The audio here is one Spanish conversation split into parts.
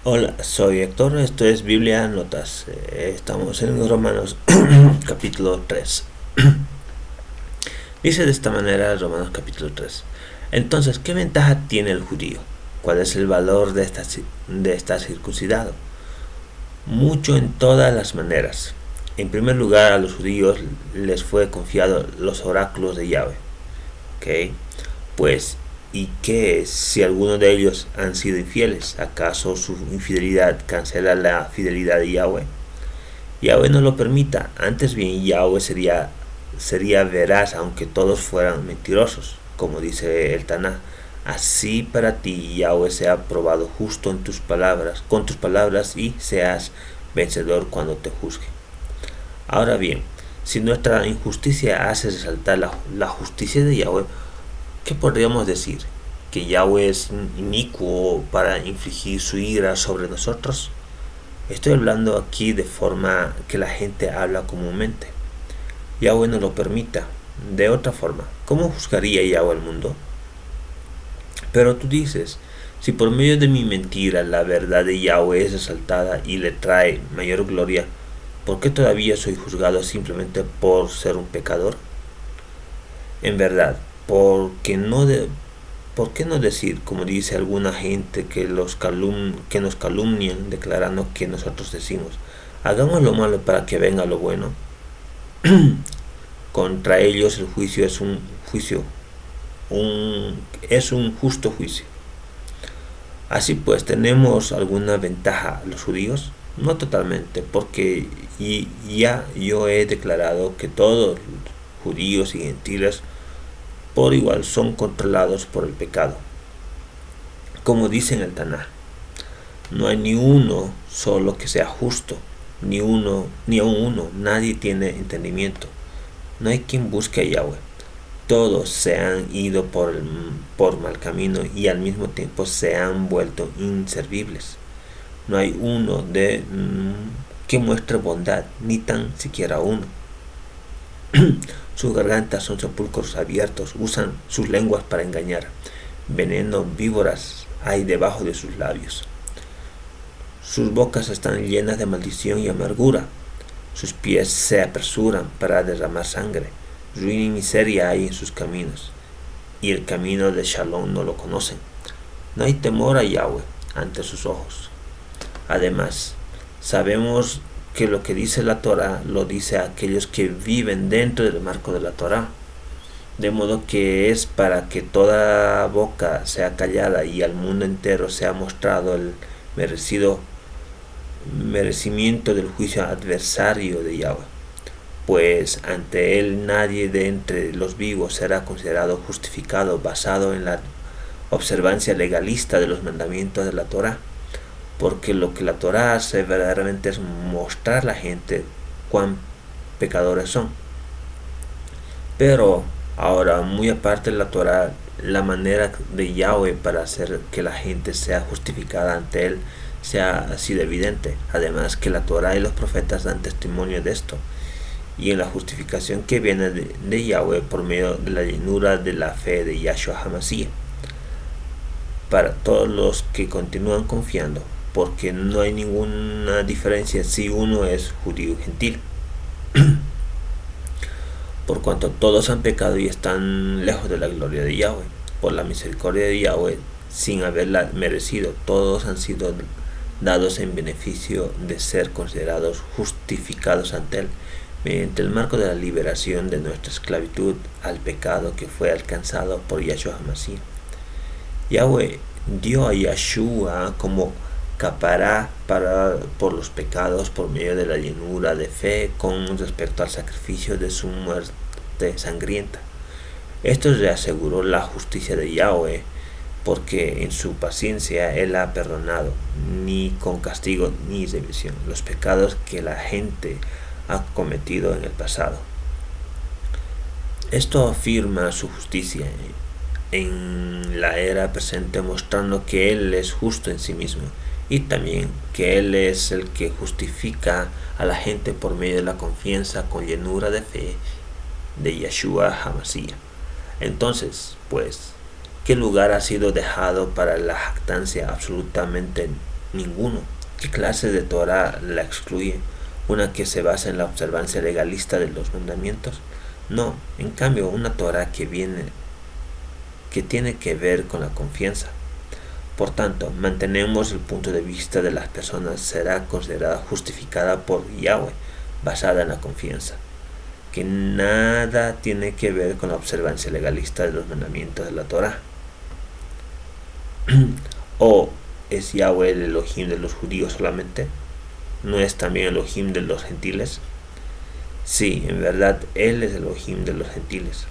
Hola, soy Héctor, esto es Biblia Notas. Estamos en Romanos capítulo 3. Dice de esta manera Romanos capítulo 3. Entonces, ¿qué ventaja tiene el judío? ¿Cuál es el valor de estar circuncidado? Mucho en todas las maneras. En primer lugar, a los judíos les fue confiado los oráculos de Yahweh. ¿Ok? Pues, ¿y qué si algunos de ellos han sido infieles? ¿Acaso su infidelidad cancela la fidelidad de Yahweh? Yahweh no lo permita, antes bien Yahweh sería veraz aunque todos fueran mentirosos, como dice el Taná. Así para ti Yahweh sea probado justo en tus palabras, con tus palabras y seas vencedor cuando te juzgue. Ahora bien, si nuestra injusticia hace resaltar la justicia de Yahweh, ¿qué podríamos decir? ¿Que Yahweh es inicuo para infligir su ira sobre nosotros? Estoy hablando aquí de forma que la gente habla comúnmente. Yahweh no lo permita. De otra forma, ¿cómo juzgaría Yahweh al mundo? Pero tú dices, si por medio de mi mentira la verdad de Yahweh es resaltada y le trae mayor gloria, ¿por qué todavía soy juzgado simplemente por ser un pecador? En verdad, ¿por qué no decir, como dice alguna gente que nos calumnian, declarando que nosotros decimos, hagamos lo malo para que venga lo bueno? Contra ellos el juicio es un justo juicio. Así pues, ¿tenemos alguna ventaja los judíos? No totalmente, porque ya yo he declarado que todos los judíos y gentiles por igual son controlados por el pecado. Como dice en el Taná, no hay ni uno solo que sea justo, ni aun uno, nadie tiene entendimiento. No hay quien busque a Yahweh. Todos se han ido por mal camino y al mismo tiempo se han vuelto inservibles. No hay uno que muestre bondad, ni tan siquiera uno. Sus gargantas son sepulcros abiertos, usan sus lenguas para engañar. Veneno, víboras hay debajo de sus labios. Sus bocas están llenas de maldición y amargura. Sus pies se apresuran para derramar sangre. Ruina y miseria hay en sus caminos, y el camino de Shalom no lo conocen. No hay temor a Yahweh ante sus ojos. Además, sabemos que lo que dice la Torah lo dice a aquellos que viven dentro del marco de la Torah, de modo que es para que toda boca sea callada y al mundo entero sea mostrado el merecimiento del juicio adversario de Yahweh, pues ante él nadie de entre los vivos será considerado justificado basado en la observancia legalista de los mandamientos de la Torah, porque lo que la Torah hace verdaderamente es mostrar a la gente cuán pecadores son. Pero ahora, muy aparte de la Torah, la manera de Yahweh para hacer que la gente sea justificada ante él sea así de evidente. Además que la Torah y los profetas dan testimonio de esto, y en la justificación que viene de Yahweh por medio de la llenura de la fe de Yahshua HaMashiach para todos los que continúan confiando, porque no hay ninguna diferencia si uno es judío o gentil. Por cuanto todos han pecado y están lejos de la gloria de Yahweh, por la misericordia de Yahweh, sin haberla merecido, todos han sido dados en beneficio de ser considerados justificados ante él, mediante el marco de la liberación de nuestra esclavitud al pecado que fue alcanzado por Yahshua HaMashiach. Yahweh dio a Yahshua como capará por los pecados por medio de la llenura de fe con respecto al sacrificio de su muerte sangrienta. Esto reaseguró la justicia de Yahweh, porque en su paciencia él ha perdonado, ni con castigo ni remisión, los pecados que la gente ha cometido en el pasado. Esto afirma su justicia en la era presente, mostrando que él es justo en sí mismo y también que él es el que justifica a la gente por medio de la confianza con llenura de fe de Yahshua HaMashiach. Entonces, pues, ¿qué lugar ha sido dejado para la jactancia absolutamente Ninguno. ¿Qué clase de Torah la excluye? ¿Una que se basa en la observancia legalista de los mandamientos? No, en cambio, una Torah que tiene que ver con la confianza. Por tanto, mantenemos el punto de vista de las personas será considerada justificada por Yahweh, basada en la confianza, que nada tiene que ver con la observancia legalista de los mandamientos de la Torah. ¿O es Yahweh el Elohim de los judíos solamente? ¿No es también el Elohim de los gentiles? Sí, en verdad, Él es el Elohim de los gentiles.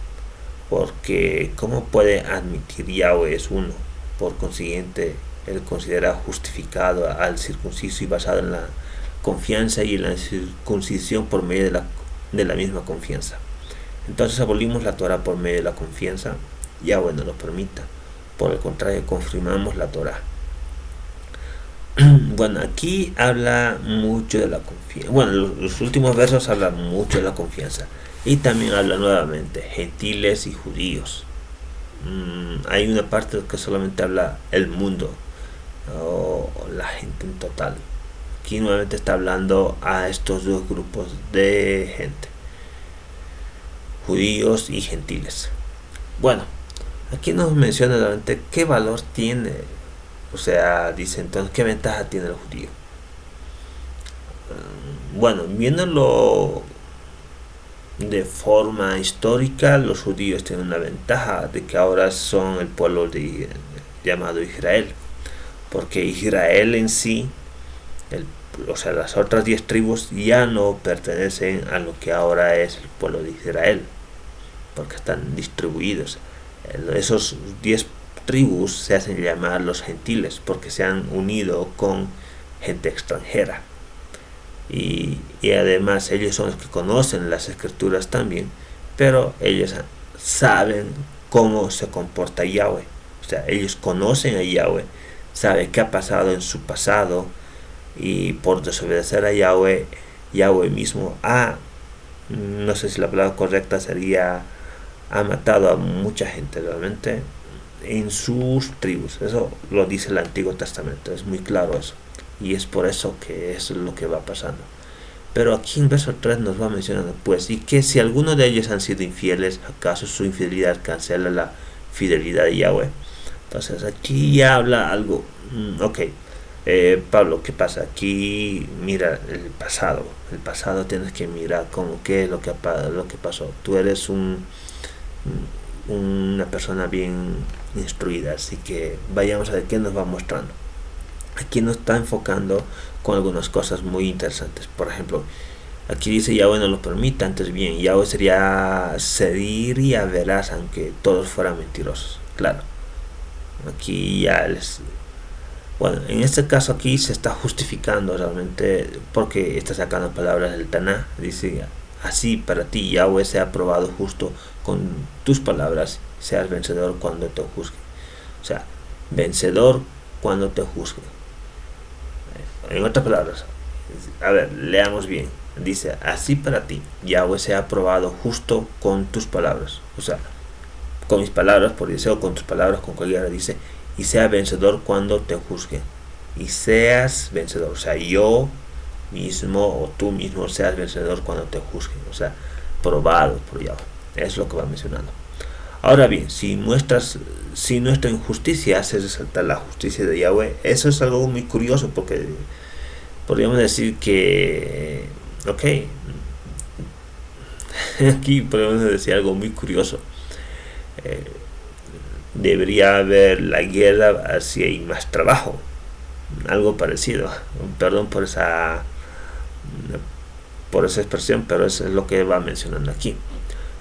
Porque ¿cómo puede admitir Yahweh es uno? Por consiguiente, Él considera justificado al circunciso y basado en la confianza y en la circuncisión por medio de la misma confianza. Entonces abolimos la Torah por medio de la confianza. Yahweh no lo permita. Por el contrario, confirmamos la Torah. Bueno, aquí habla mucho de la confianza. Bueno, los últimos versos hablan mucho de la confianza. Y también habla nuevamente gentiles y judíos. Hay una parte que solamente habla el mundo o la gente en total. Aquí nuevamente está hablando a estos dos grupos de gente, judíos y gentiles. Bueno, aquí nos menciona nuevamente qué valor tiene, o sea, dice entonces qué ventaja tiene el judío. Bueno, viéndolo de forma histórica, los judíos tienen una ventaja de que ahora son el pueblo llamado Israel, porque Israel en sí, o sea, las otras 10 tribus ya no pertenecen a lo que ahora es el pueblo de Israel, porque están distribuidos. Esos 10 tribus se hacen llamar los gentiles porque se han unido con gente extranjera. Y además ellos son los que conocen las escrituras también, pero ellos saben cómo se comporta Yahweh. O sea, ellos conocen a Yahweh, saben qué ha pasado en su pasado, y por desobedecer a Yahweh, Yahweh mismo no sé si la palabra correcta sería, ha matado a mucha gente realmente en sus tribus. Eso lo dice el Antiguo Testamento, es muy claro eso. Y es por eso que eso es lo que va pasando. Pero aquí en verso 3 nos va mencionando, pues, y que si alguno de ellos han sido infieles, ¿acaso su infidelidad cancela la fidelidad de Yahweh? Entonces aquí ya habla algo. Pablo, ¿qué pasa? Aquí mira el pasado tienes que mirar como qué es lo que pasó. Tú eres una persona bien instruida, así que vayamos a ver qué nos va mostrando. Aquí nos está enfocando con algunas cosas muy interesantes. Por ejemplo, aquí dice Yahweh no lo permita. Antes bien, Yahweh sería veraz aunque todos fueran mentirosos. Claro, aquí ya bueno, en este caso aquí se está justificando realmente porque está sacando palabras del Taná. Dice, así para ti Yahweh sea probado justo con tus palabras, seas vencedor cuando te juzgue. O sea, vencedor cuando te juzgue. En otras palabras, a ver, leamos bien. Dice, así para ti Yahweh sea probado justo con tus palabras. O sea, con mis palabras, por deseo, con tus palabras, con cualquiera. Dice, y sea vencedor cuando te juzgue. Y seas vencedor. O sea, yo mismo o tú mismo seas vencedor cuando te juzgue. O sea, probado por Yahweh. Es lo que va mencionando. Ahora bien, si nuestra injusticia hace resaltar la justicia de Yahweh, eso es algo muy curioso porque podríamos decir que, aquí podemos decir algo muy curioso. Debería haber la guerra si hay más trabajo, algo parecido. Perdón por esa expresión, pero eso es lo que va mencionando aquí.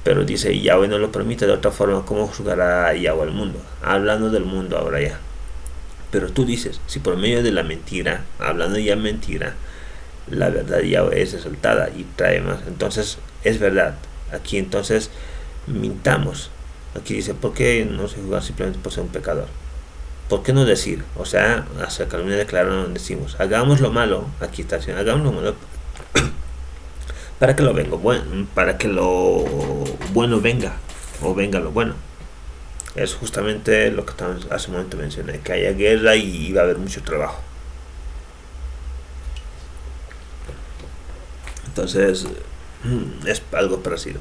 Pero dice, Yahweh no lo permite, de otra forma, ¿cómo juzgará Yahweh al mundo? Hablando del mundo ahora ya. Pero tú dices, si por medio de la mentira, hablando ya mentira, la verdad de Yahweh es exaltada y trae más, entonces es verdad. Aquí entonces mintamos. Aquí dice, ¿por qué no se juzga simplemente por ser un pecador? ¿Por qué no decir? O sea, hacia calumnia declarada decimos, hagamos lo malo, aquí está diciendo, hagamos lo malo para que lo bueno venga, o venga lo bueno. Es justamente lo que hace un momento mencioné, que haya guerra y va a haber mucho trabajo. Entonces es algo parecido.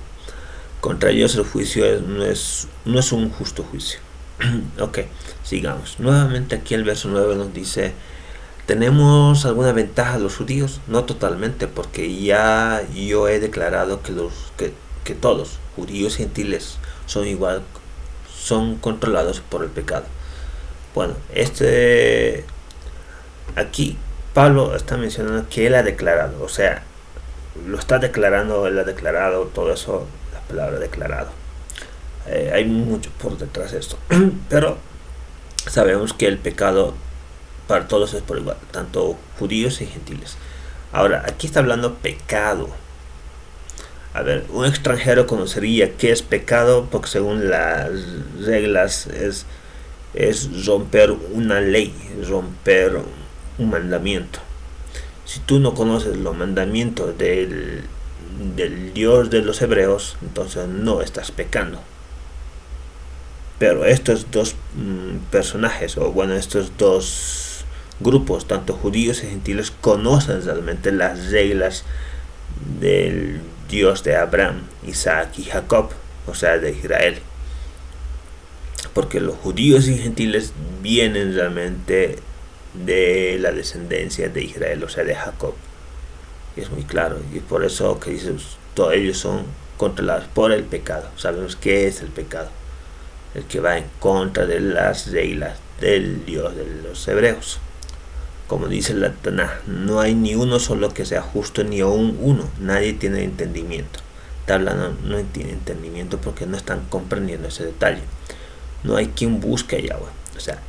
Contra ellos el juicio no es un justo juicio. Ok, sigamos. Nuevamente aquí el verso 9 nos dice: ¿tenemos alguna ventaja los judíos? No totalmente, porque ya yo he declarado que todos, judíos y gentiles, son controlados por el pecado. Bueno, aquí Pablo está mencionando que él ha declarado, o sea, lo está declarando, él ha declarado todo eso, la palabra declarado. Hay mucho por detrás de esto, pero sabemos que el pecado para todos es por igual, tanto judíos y gentiles. Ahora, aquí está hablando pecado. A ver, un extranjero conocería qué es pecado, porque según las reglas es romper una ley, romper un mandamiento. Si tú no conoces los mandamientos del Dios de los hebreos, entonces no estás pecando. Pero estos dos personajes, o bueno, estos dos grupos, tanto judíos y gentiles, conocen realmente las reglas del Dios de Abraham, Isaac y Jacob, o sea, de Israel. Porque los judíos y gentiles vienen realmente de la descendencia de Israel, o sea, de Jacob. Y es muy claro, y por eso que dice, todos ellos son controlados por el pecado. Sabemos qué es el pecado: el que va en contra de las reglas del Dios de los hebreos. Como dice la Taná, no hay ni uno solo que sea justo, ni aún uno. Nadie tiene entendimiento. Está hablando, no tiene entendimiento porque no están comprendiendo ese detalle. No hay quien busque a Yahweh. O sea,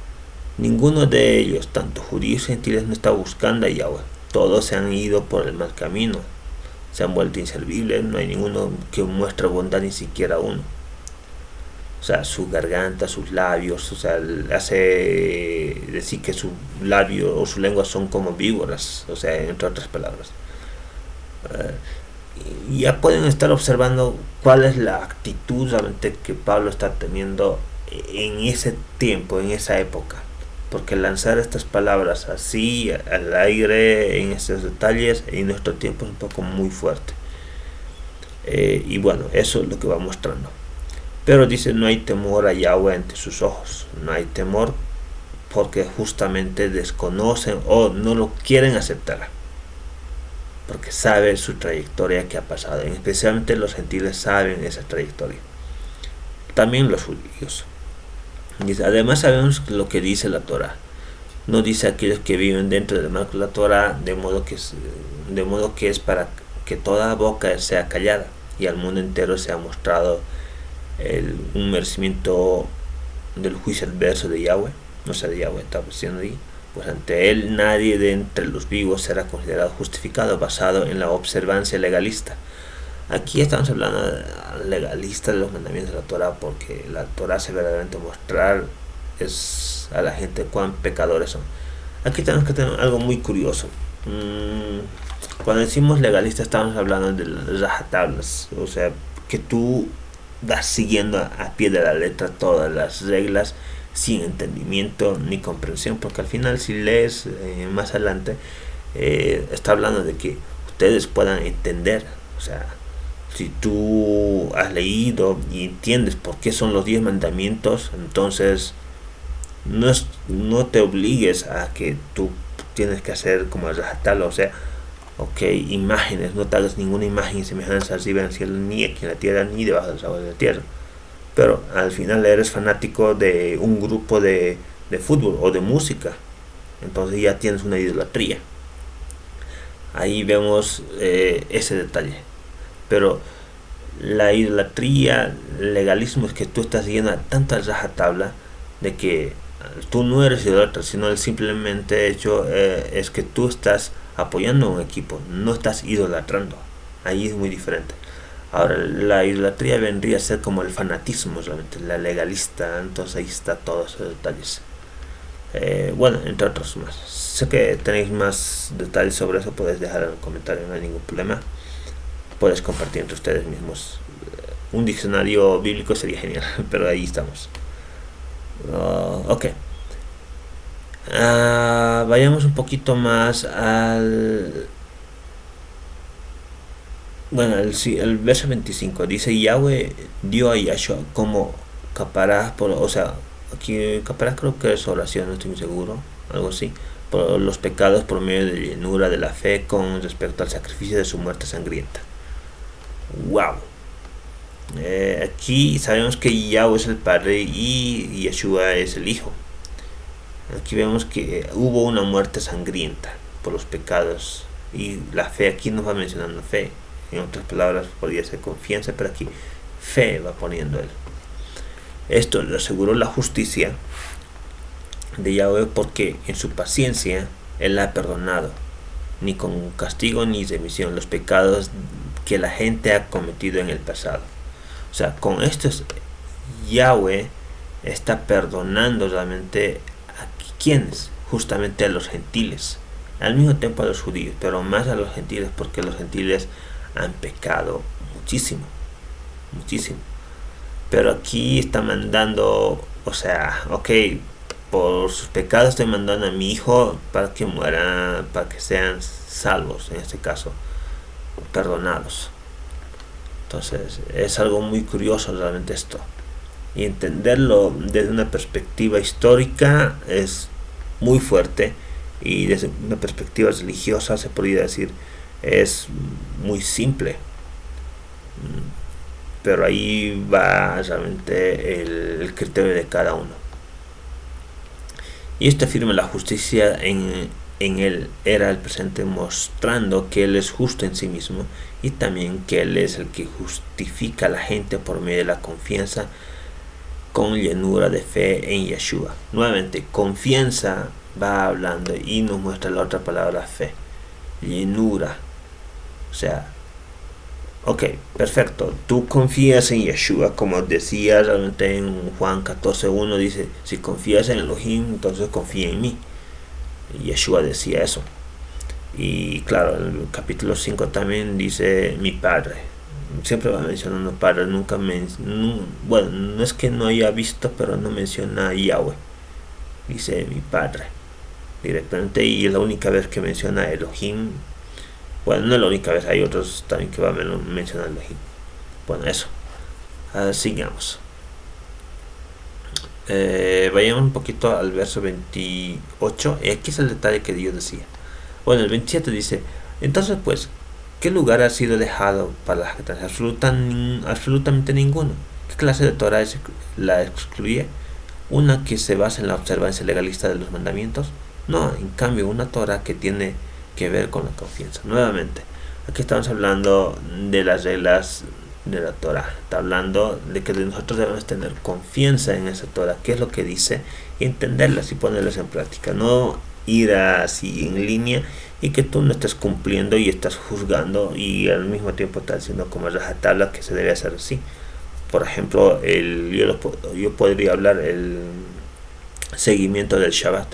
ninguno de ellos, tanto judíos y gentiles, no está buscando a Yahweh. Todos se han ido por el mal camino. Se han vuelto inservibles. No hay ninguno que muestre bondad, ni siquiera uno. O sea, su garganta, sus labios, o sea, hace decir que su labio o su lengua son como víboras, o sea, entre otras palabras. Ya pueden estar observando cuál es la actitud realmente que Pablo está teniendo en ese tiempo, en esa época. Porque lanzar estas palabras así al aire, en estos detalles, en nuestro tiempo es un poco muy fuerte. Y bueno, eso es lo que va mostrando. Pero dice, no hay temor a Yahweh ante sus ojos. No hay temor porque justamente desconocen o no lo quieren aceptar. Porque sabe su trayectoria que ha pasado. Especialmente los gentiles saben esa trayectoria. También los judíos. Dice, además sabemos lo que dice la Torah. No dice aquellos que viven dentro del marco de la Torah, de modo que es para que toda boca sea callada y al mundo entero sea mostrado un merecimiento del juicio adverso de Yahweh. O sea, de Yahweh está diciendo ahí, pues ante él nadie de entre los vivos será considerado justificado basado en la observancia legalista. Aquí estamos hablando de legalista de los mandamientos de la Torah, porque la Torah hace verdaderamente mostrar a la gente cuán pecadores son. Aquí tenemos que tener algo muy curioso. Cuando decimos legalista estamos hablando de las rajatablas, o sea, que tú vas siguiendo a pie de la letra todas las reglas sin entendimiento ni comprensión, porque al final si lees más adelante está hablando de que ustedes puedan entender. O sea, si tú has leído y entiendes por qué son los 10 mandamientos, entonces no te obligues a que tú tienes que hacer como el rajatabla, o sea, ok, imágenes, no te hagas ninguna imagen y semejanza arriba en el cielo, ni aquí en la tierra, ni debajo de las aguas de la tierra. Pero al final eres fanático de un grupo de fútbol o de música, entonces ya tienes una idolatría. Ahí vemos ese detalle. Pero la idolatría, el legalismo, es que tú estás siguiendo a tanta rajatabla de que tú no eres idólatra, sino el simplemente hecho es que tú estás apoyando a un equipo, no estás idolatrando. Ahí es muy diferente. Ahora, la idolatría vendría a ser como el fanatismo, realmente, la legalista. Entonces ahí está todos esos detalles. Bueno, entre otros más. Sé que tenéis más detalles sobre eso, podéis dejar en el comentario, no hay ningún problema. Puedes compartir entre ustedes mismos. Un diccionario bíblico sería genial, pero ahí estamos. Ok. Vayamos un poquito más Bueno, el verso 25 dice: Yahweh dio a Yahshua como caparás por, o sea, aquí caparás creo que es oración, no estoy muy seguro, algo así, por los pecados por medio de llenura de la fe con respecto al sacrificio de su muerte sangrienta. Wow. Aquí sabemos que Yahweh es el Padre y Yeshua es el Hijo. Aquí vemos que hubo una muerte sangrienta por los pecados, y la fe aquí nos va mencionando fe. En otras palabras podría ser confianza, pero aquí fe va poniendo él. Esto le aseguró la justicia de Yahweh, porque en su paciencia él ha perdonado, ni con castigo ni remisión, los pecados que la gente ha cometido en el pasado. O sea, con esto Yahweh está perdonando realmente a quienes, justamente a los gentiles, al mismo tiempo a los judíos, pero más a los gentiles, porque los gentiles han pecado muchísimo, muchísimo. Pero aquí está mandando, o sea, ok, por sus pecados estoy mandando a mi hijo para que muera, para que sean salvos, en este caso, perdonados. Entonces es algo muy curioso realmente esto, y entenderlo desde una perspectiva histórica es muy fuerte, y desde una perspectiva religiosa se podría decir es muy simple, pero ahí va realmente el criterio de cada uno. Y esto afirma la justicia en él era el presente, mostrando que él es justo en sí mismo, y también que él es el que justifica a la gente por medio de la confianza con llenura de fe en Yeshua. Nuevamente, confianza va hablando y nos muestra la otra palabra, fe, llenura. O sea, ok, perfecto, tú confías en Yeshua, como decía realmente en Juan 14:1, dice: si confías en Elohim, entonces confía en mí. Y Yeshua decía eso. Y claro, en el capítulo 5 también dice: mi Padre. Siempre va mencionando Padre, nunca bueno, no es que no haya visto, pero no menciona a Yahweh. Dice mi Padre directamente, y es la única vez que menciona a Elohim. Bueno, no es la única vez, hay otros también que va a mencionar a Elohim. Bueno, eso. Sigamos. Vayamos un poquito al verso 28. Y aquí es el detalle que Dios decía. Bueno, el 27 dice: entonces pues, ¿qué lugar ha sido dejado para la jactancia? Absolutamente ninguno. ¿Qué clase de Torah la excluye? ¿Una que se basa en la observancia legalista de los mandamientos? No, en cambio, una Torah que tiene que ver con la confianza. Nuevamente, aquí estamos hablando de las reglas de la Torah. Está hablando de que nosotros debemos tener confianza en esa Torah, qué es lo que dice, y entenderlas y ponerlas en práctica. No ir así en línea y que tú no estés cumpliendo y estás juzgando, y al mismo tiempo estás diciendo como rajatabla que se debe hacer así. Por ejemplo, yo podría hablar el seguimiento del Shabbat.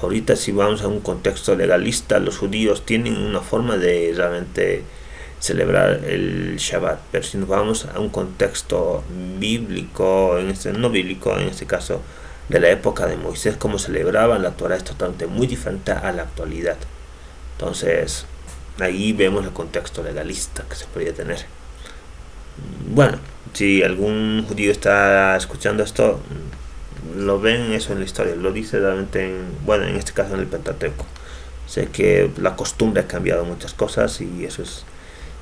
Ahorita, si vamos a un contexto legalista, los judíos tienen una forma de realmente celebrar el Shabbat, pero si nos vamos a un contexto bíblico, no bíblico, en este caso de la época de Moisés, como celebraban la Torah es totalmente muy diferente a la actualidad. Entonces ahí vemos el contexto legalista que se podría tener. Bueno, si algún judío está escuchando esto, lo ven eso en la historia, lo dice realmente en este caso en el Pentateuco. Sé que la costumbre ha cambiado muchas cosas, y eso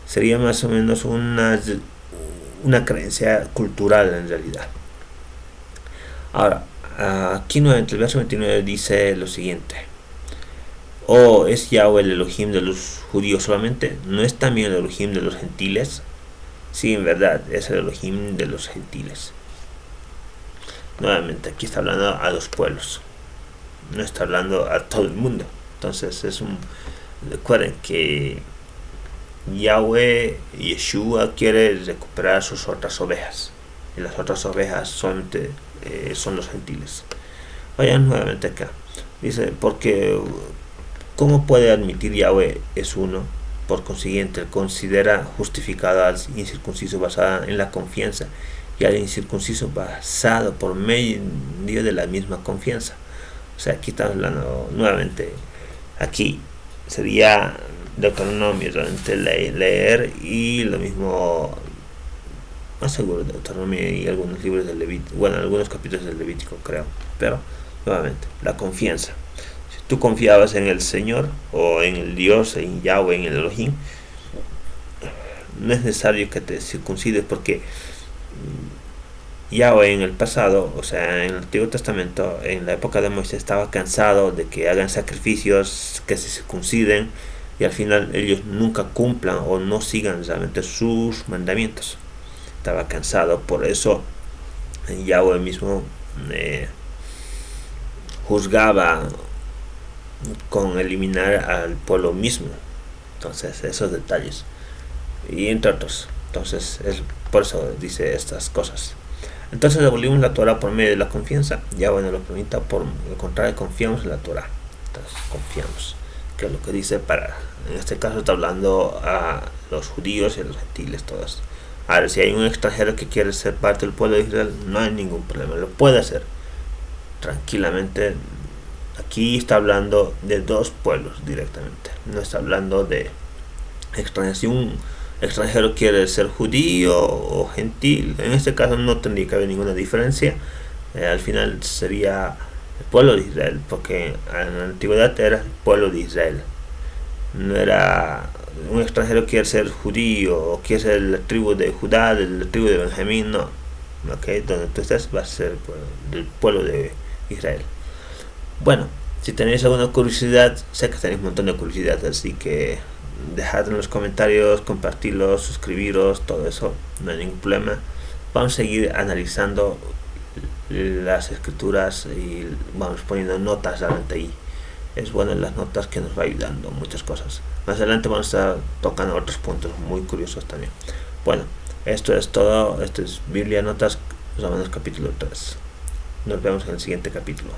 sería más o menos una creencia cultural en realidad. Ahora, aquí nuevamente el verso 29 dice lo siguiente: ¿o es Yahweh el Elohim de los judíos solamente? ¿No es también el Elohim de los gentiles? Sí, en verdad, es el Elohim de los gentiles. Nuevamente, aquí está hablando a los pueblos, no está hablando a todo el mundo. Entonces recuerden que Yahweh, Yeshua, quiere recuperar sus otras ovejas, y las otras ovejas solamente son los gentiles. Vayan nuevamente acá. Dice: porque ¿cómo puede admitir Yahweh es uno? Por consiguiente, él considera justificado al incircunciso basada en la confianza, y al incircunciso basado por medio de la misma confianza. O sea, aquí estamos hablando nuevamente, aquí sería Deuteronomio, realmente leer, y lo mismo, más seguro, Deuteronomio y algunos libros del Levítico, bueno, algunos capítulos del Levítico, creo. Pero nuevamente, la confianza. Si tú confiabas en el Señor o en el Dios, en Yahweh, en el Elohim, no es necesario que te circuncides, porque Yahweh en el pasado, o sea, en el Antiguo Testamento, en la época de Moisés, estaba cansado de que hagan sacrificios, que se circunciden, y al final ellos nunca cumplan o no sigan realmente sus mandamientos. Estaba cansado, por eso Yahweh mismo juzgaba con eliminar al pueblo mismo. Entonces, esos detalles, y entre otros, entonces es por eso dice estas cosas. Entonces devolvimos la Torah por medio de la confianza. Yahweh nos lo permita, por el contrario, confiamos en la Torah. Entonces confiamos, que es lo que dice para, en este caso está hablando a los judíos y a los gentiles, todos. Ahora, si hay un extranjero que quiere ser parte del pueblo de Israel, no hay ningún problema, lo puede hacer tranquilamente. Aquí está hablando de dos pueblos directamente, no está hablando de extranjeros. Si un extranjero quiere ser judío o gentil, en este caso no tendría que haber ninguna diferencia. Al final sería el pueblo de Israel, porque en la antigüedad era el pueblo de Israel. No era un extranjero quiere ser judío o quiere ser de la tribu de Judá, de la tribu de Benjamín, no. Okay, donde tú estés va a ser del pueblo de Israel. Bueno, si tenéis alguna curiosidad, sé que tenéis un montón de curiosidad, así que dejad en los comentarios, compartirlos, suscribiros, todo eso, no hay ningún problema. Vamos a seguir analizando las escrituras y vamos poniendo notas realmente ahí. Es bueno las notas, que nos va ayudando muchas cosas. Más adelante vamos a estar tocando otros puntos muy curiosos también. Bueno, esto es todo. Esto es Biblia Notas, Romanos capítulo 3. Nos vemos en el siguiente capítulo.